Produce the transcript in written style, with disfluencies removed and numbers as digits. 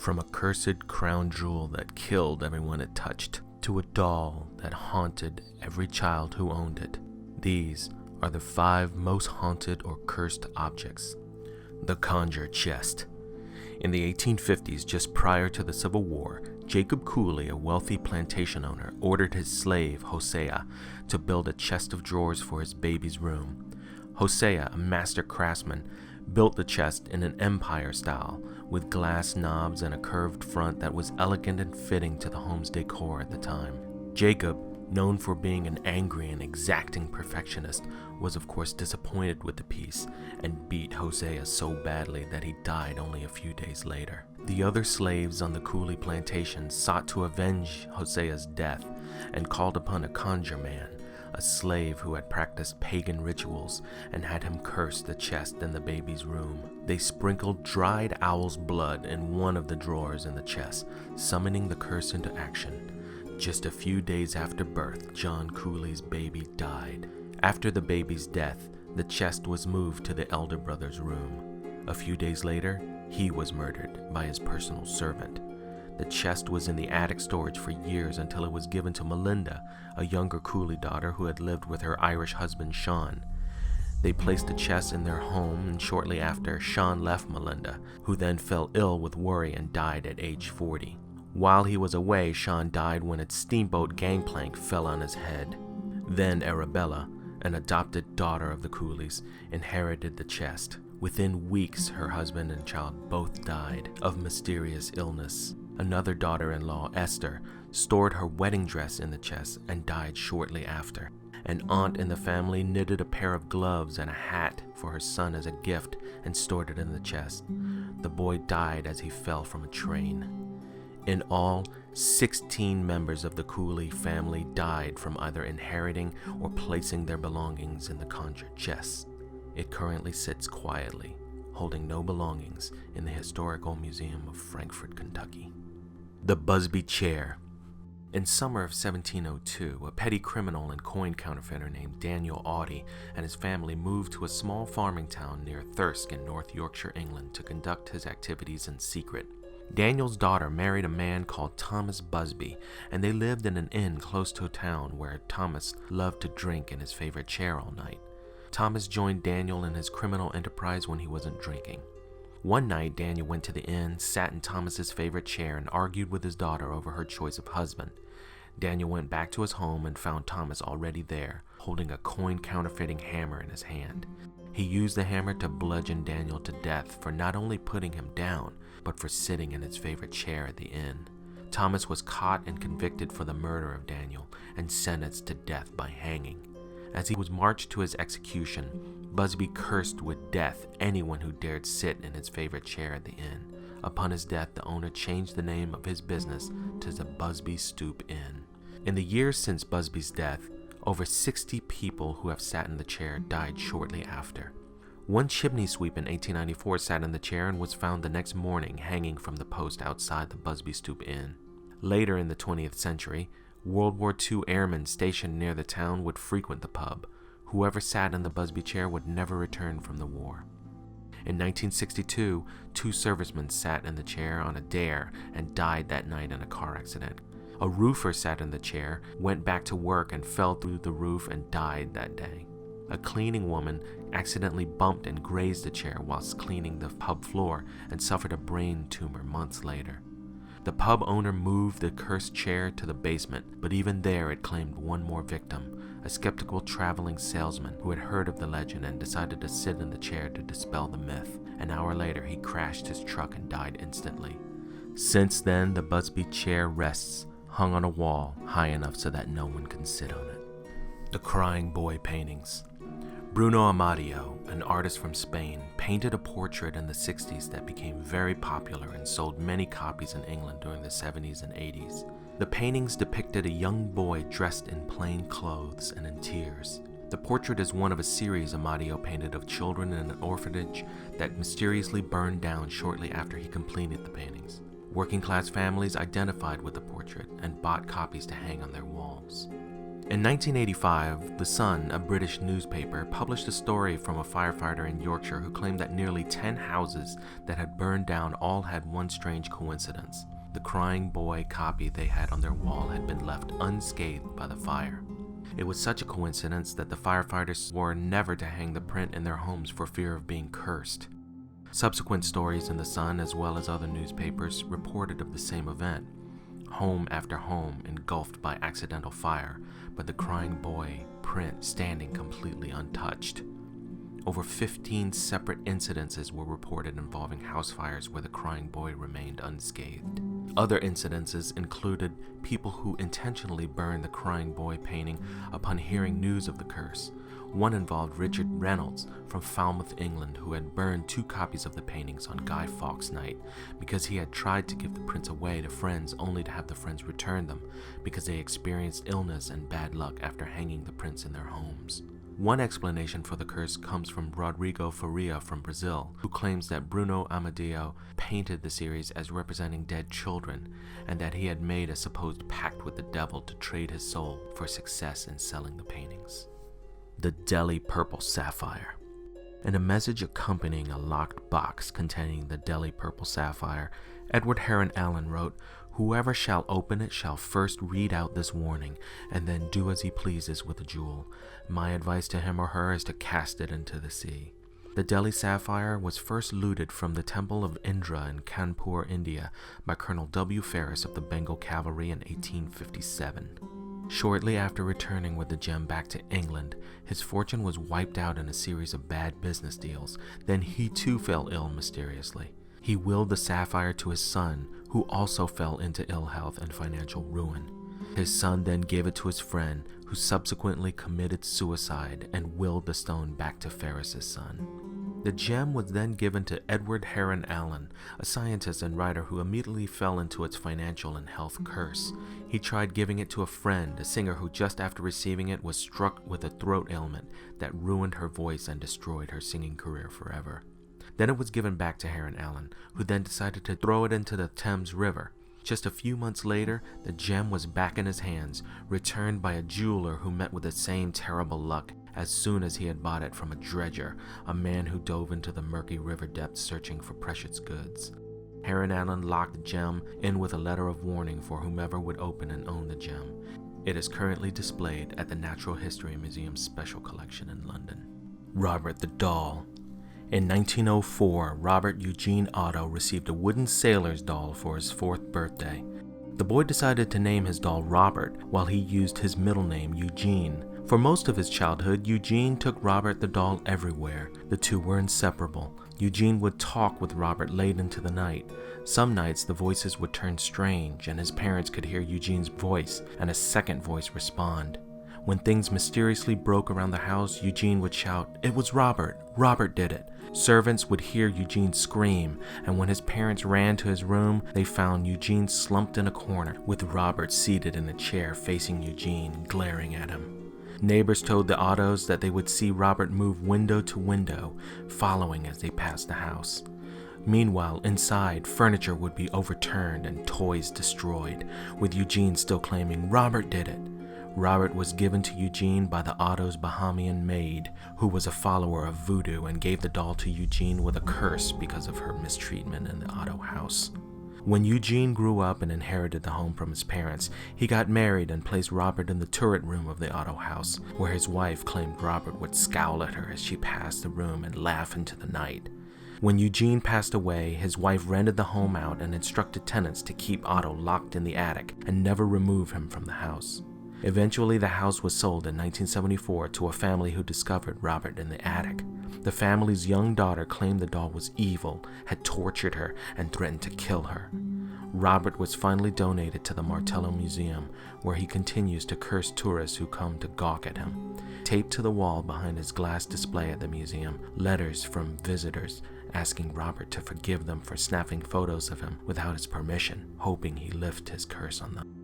From a cursed crown jewel that killed everyone it touched, to a doll that haunted every child who owned it. These are the 5 most haunted or cursed objects. The Conjuring Chest. In the 1850s, just prior to the Civil War, Jacob Cooley, a wealthy plantation owner, ordered his slave, Hosea, to build a chest of drawers for his baby's room. Hosea, a master craftsman, built the chest in an empire style, with glass knobs and a curved front that was elegant and fitting to the home's decor at the time. Jacob, known for being an angry and exacting perfectionist, was of course disappointed with the piece and beat Hosea so badly that he died only a few days later. The other slaves on the Cooley plantation sought to avenge Hosea's death and called upon a conjure man, a slave who had practiced pagan rituals and had him curse the chest in the baby's room. They sprinkled dried owl's blood in one of the drawers in the chest, summoning the curse into action. Just a few days after birth, John Cooley's baby died. After the baby's death, the chest was moved to the elder brother's room. A few days later, he was murdered by his personal servant. The chest was in the attic storage for years until it was given to Melinda, a younger Cooley daughter who had lived with her Irish husband Sean. They placed the chest in their home, and shortly after, Sean left Melinda, who then fell ill with worry and died at age 40. While he was away, Sean died when its steamboat gangplank fell on his head. Then Arabella, an adopted daughter of the Cooleys, inherited the chest. Within weeks, her husband and child both died of mysterious illness. Another daughter-in-law, Esther, stored her wedding dress in the chest and died shortly after. An aunt in the family knitted a pair of gloves and a hat for her son as a gift and stored it in the chest. The boy died as he fell from a train. In all, 16 members of the Cooley family died from either inheriting or placing their belongings in the Conjuring Chest. It currently sits quietly, holding no belongings, in the Historical Museum of Frankfort, Kentucky. The Busby Chair. In summer of 1702, a petty criminal and coin counterfeiter named Daniel Audie and his family moved to a small farming town near Thirsk in North Yorkshire, England, to conduct his activities in secret. Daniel's daughter married a man called Thomas Busby, and they lived in an inn close to a town where Thomas loved to drink in his favorite chair all night. Thomas joined Daniel in his criminal enterprise when he wasn't drinking. One night, Daniel went to the inn, sat in Thomas's favorite chair, and argued with his daughter over her choice of husband. Daniel went back to his home and found Thomas already there, holding a coin counterfeiting hammer in his hand. He used the hammer to bludgeon Daniel to death for not only putting him down, but for sitting in his favorite chair at the inn. Thomas was caught and convicted for the murder of Daniel and sentenced to death by hanging. As he was marched to his execution, Busby cursed with death anyone who dared sit in his favorite chair at the inn. Upon his death, the owner changed the name of his business to the Busby Stoop Inn. In the years since Busby's death, over 60 people who have sat in the chair died shortly after. One chimney sweep in 1894 sat in the chair and was found the next morning hanging from the post outside the Busby Stoop Inn. Later in the 20th century, World War II airmen stationed near the town would frequent the pub. Whoever sat in the Busby chair would never return from the war. In 1962, 2 servicemen sat in the chair on a dare and died that night in a car accident. A roofer sat in the chair, went back to work and fell through the roof and died that day. A cleaning woman accidentally bumped and grazed the chair whilst cleaning the pub floor and suffered a brain tumor months later. The pub owner moved the cursed chair to the basement, but even there it claimed one more victim, a skeptical traveling salesman who had heard of the legend and decided to sit in the chair to dispel the myth. An hour later, he crashed his truck and died instantly. Since then, the Busby chair rests, hung on a wall high enough so that no one can sit on it. The Crying Boy paintings. Bruno Amadio, an artist from Spain, painted a portrait in the 60s that became very popular and sold many copies in England during the 70s and 80s. The paintings depicted a young boy dressed in plain clothes and in tears. The portrait is one of a series Amadio painted of children in an orphanage that mysteriously burned down shortly after he completed the paintings. Working-class families identified with the portrait and bought copies to hang on their walls. In 1985, The Sun, a British newspaper, published a story from a firefighter in Yorkshire who claimed that nearly 10 houses that had burned down all had one strange coincidence. The crying boy copy they had on their wall had been left unscathed by the fire. It was such a coincidence that the firefighters swore never to hang the print in their homes for fear of being cursed. Subsequent stories in The Sun, as well as other newspapers, reported of the same event. Home after home engulfed by accidental fire, but the crying boy print standing completely untouched. Over 15 separate incidences were reported involving house fires where the crying boy remained unscathed. Other incidences included people who intentionally burned the crying boy painting upon hearing news of the curse. One involved Richard Reynolds from Falmouth, England, who had burned 2 copies of the paintings on Guy Fawkes Night because he had tried to give the prints away to friends only to have the friends return them because they experienced illness and bad luck after hanging the prints in their homes. One explanation for the curse comes from Rodrigo Faria from Brazil, who claims that Bruno Amadeo painted the series as representing dead children, and that he had made a supposed pact with the devil to trade his soul for success in selling the paintings. The Delhi Purple Sapphire. In a message accompanying a locked box containing the Delhi Purple Sapphire, Edward Heron Allen wrote, "Whoever shall open it shall first read out this warning, and then do as he pleases with the jewel. My advice to him or her is to cast it into the sea." The Delhi Sapphire was first looted from the Temple of Indra in Kanpur, India, by Colonel W. Ferris of the Bengal Cavalry in 1857. Shortly after returning with the gem back to England, his fortune was wiped out in a series of bad business deals. Then he too fell ill mysteriously. He willed the sapphire to his son, who also fell into ill health and financial ruin. His son then gave it to his friend, who subsequently committed suicide and willed the stone back to Ferris's son. The gem was then given to Edward Heron Allen, a scientist and writer who immediately fell into its financial and health curse. He tried giving it to a friend, a singer who just after receiving it was struck with a throat ailment that ruined her voice and destroyed her singing career forever. Then it was given back to Heron Allen, who then decided to throw it into the Thames River. Just a few months later, the gem was back in his hands, returned by a jeweler who met with the same terrible luck as soon as he had bought it from a dredger, a man who dove into the murky river depths searching for precious goods. Heron Allen locked the gem in with a letter of warning for whomever would open and own the gem. It is currently displayed at the Natural History Museum's Special Collection in London. Robert the Doll. In 1904, Robert Eugene Otto received a wooden sailor's doll for his 4th birthday. The boy decided to name his doll Robert, while he used his middle name Eugene. For most of his childhood, Eugene took Robert the doll everywhere. The two were inseparable. Eugene would talk with Robert late into the night. Some nights the voices would turn strange, and his parents could hear Eugene's voice and a second voice respond. When things mysteriously broke around the house, Eugene would shout, "It was Robert! Robert did it!" Servants would hear Eugene scream, and when his parents ran to his room, they found Eugene slumped in a corner, with Robert seated in a chair facing Eugene, glaring at him. Neighbors told the Ottos that they would see Robert move window to window, following as they passed the house. Meanwhile, inside, furniture would be overturned and toys destroyed, with Eugene still claiming Robert did it. Robert was given to Eugene by the Otto's Bahamian maid, who was a follower of voodoo and gave the doll to Eugene with a curse because of her mistreatment in the Otto house. When Eugene grew up and inherited the home from his parents, he got married and placed Robert in the turret room of the Otto house, where his wife claimed Robert would scowl at her as she passed the room and laugh into the night. When Eugene passed away, his wife rented the home out and instructed tenants to keep Otto locked in the attic and never remove him from the house. Eventually, the house was sold in 1974 to a family who discovered Robert in the attic. The family's young daughter claimed the doll was evil, had tortured her, and threatened to kill her. Robert was finally donated to the Martello Museum, where he continues to curse tourists who come to gawk at him. Taped to the wall behind his glass display at the museum, letters from visitors asking Robert to forgive them for snapping photos of him without his permission, hoping he lift his curse on them.